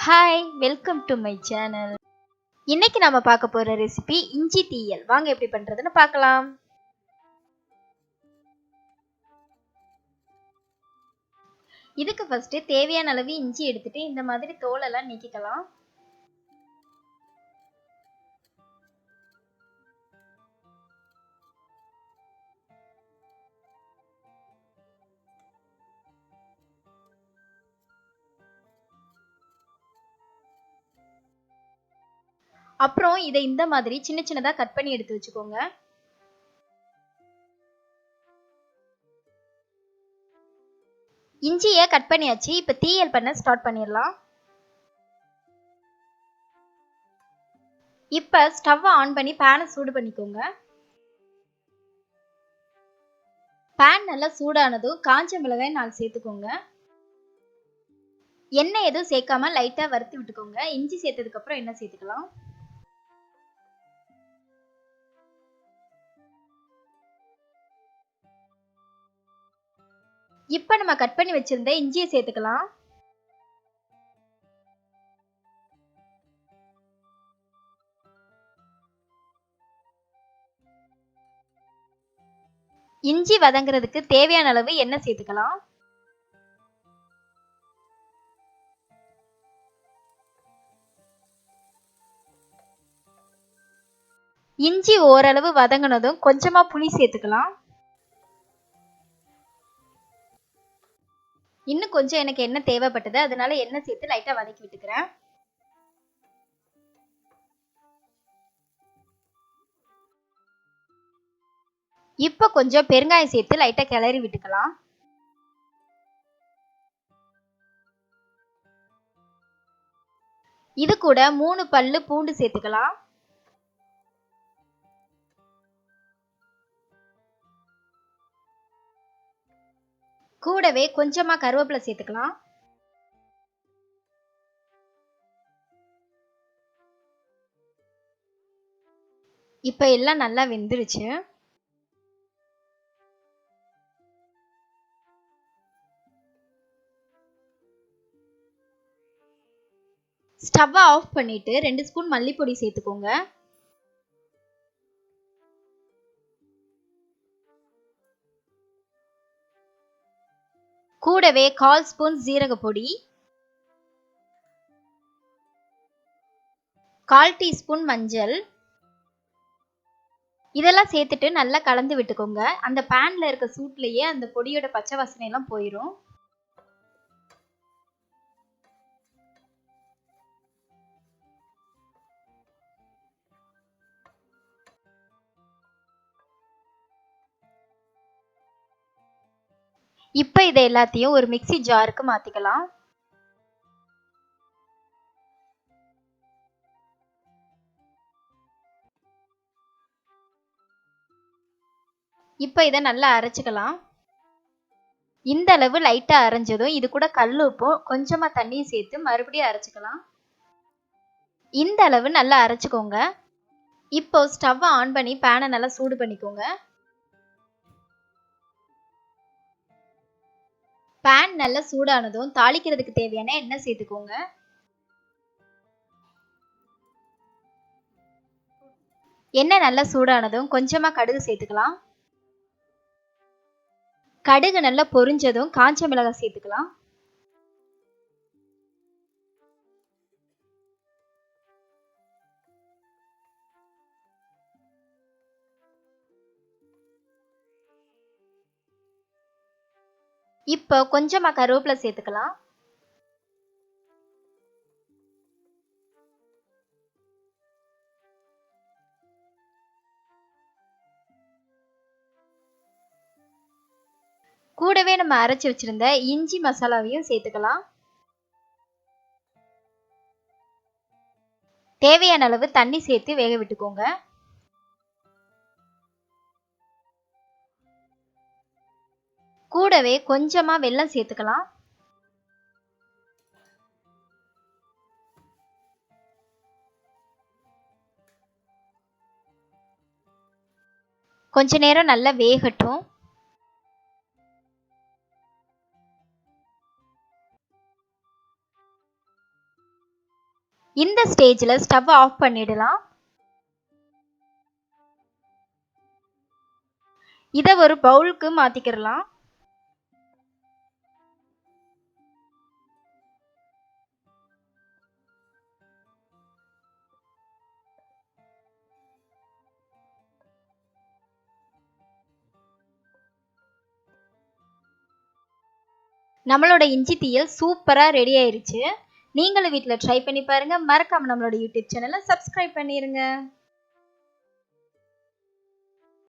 Hi, welcome to my channel. இன்னைக்கு நாம பார்க்க போற ரெசிபி இஞ்சி தீயல். வாங்க எப்படி பண்றதுன்னு பார்க்கலாம். இதுக்கு ஃபர்ஸ்ட் தேவையான அளவு இஞ்சி எடுத்துட்டு இந்த மாதிரி தோலெல்லாம் நீக்கிக்கலாம். அப்புறம் இதை இந்த மாதிரி சின்ன சின்னதா கட் பண்ணி எடுத்து வச்சுக்கோங்க. இஞ்சியை கட் பண்ணியாச்சு. இப்ப தீயல் பண்ண ஸ்டார்ட் பண்ணிடலாம். இப்ப ஸ்டவ் ஆன் பண்ணி பேனை சூடு பண்ணிக்கோங்க. பேன் நல்லா சூடானதும் காஞ்ச மிளகாய் 4 சேர்த்துக்கோங்க. எண்ணெய் எதுவும் சேர்க்காம லைட்டா வறுத்து விட்டுக்கோங்க. இஞ்சி சேர்த்ததுக்கு அப்புறம் எண்ணெய் சேர்த்துக்கலாம். இப்ப நம்ம கட் பண்ணி வச்சிருந்த இஞ்சியை சேர்த்துக்கலாம். இஞ்சி வதங்குறதுக்கு தேவையான அளவு எண்ணெய் சேர்த்துக்கலாம். இஞ்சி ஓரளவு வதங்கினதும் கொஞ்சமா புளி சேர்த்துக்கலாம். இன்னும் கொஞ்சம் எனக்கு எண்ணெய் தேவைப்பட்டது, அதனால எண்ணெய் சேர்த்து லைட்டா வதக்கி விட்டுக்கிறேன். இப்ப கொஞ்சம் பெருங்காயம் சேர்த்து லைட்டா கிளறி விட்டுக்கலாம். இது கூட 3 பல்லு பூண்டு சேர்த்துக்கலாம். கூடவே கொஞ்சமா கருவேப்பிலை சேர்த்துக்கலாம். இப்ப எல்லாம் நல்லா வெந்துருச்சு. ஸ்டவ் ஆஃப் பண்ணிட்டு 2 ஸ்பூன் மல்லிப்பொடி சேர்த்துக்கோங்க. கூடவே 1/4 ஸ்பூன் ஜீரக பொடி, 1/4 டீஸ்பூன் மஞ்சள், இதெல்லாம் சேர்த்துட்டு நல்லா கலந்து விட்டுக்கோங்க. அந்த பேன்ல இருக்க சூட்லயே அந்த பொடியோட பச்சை வாசனை எல்லாம் போயிடும். இப்ப இதை எல்லாத்தையும் ஒரு மிக்ஸி ஜாருக்கு மாத்திக்கலாம். இப்ப இதை நல்லா அரைச்சுக்கலாம். இந்த அளவு லைட்டா அரைஞ்சதும் இது கூட கல் உப்பும் கொஞ்சமா தண்ணியும் சேர்த்து மறுபடியும் அரைச்சுக்கலாம். இந்த அளவு நல்லா அரைச்சுக்கோங்க. இப்போ ஸ்டவ் ஆன் பண்ணி பேனை நல்லா சூடு பண்ணிக்கோங்க. பேன் நல்லா சூடானதும் தாளிக்கிறதுக்கு தேவையான எண்ணெய் சேர்த்துக்கோங்க. எண்ணெய் நல்லா சூடானதும் கொஞ்சமா கடுகு சேர்த்துக்கலாம். கடுகு நல்லா பொரிஞ்சதும் காஞ்ச மிளகாய் சேர்த்துக்கலாம். இப்போ கொஞ்சமா கருவேப்பிலை சேர்த்துக்கலாம். கூடவே நம்ம அரைச்சு வச்சிருந்த இஞ்சி மசாலாவையும் சேர்த்துக்கலாம். தேவையான அளவு தண்ணி சேர்த்து வேக விட்டுக்கோங்க. கூடவே கொஞ்சமா வெல்லம் சேர்த்துக்கலாம். கொஞ்ச நேரம் நல்லா வேகட்டும். இந்த ஸ்டேஜில் ஸ்டவ் ஆஃப் பண்ணிடலாம். இதை ஒரு பவுலுக்கு மாற்றிக்கிடலாம். நம்மளோட இஞ்சி தீயல் சூப்பராக ரெடி ஆயிருச்சு. நீங்களும் வீட்டில் ட்ரை பண்ணி பாருங்கள். மறக்காமல் நம்மளோட யூடியூப் சேனலை சப்ஸ்கிரைப் பண்ணிடுங்க.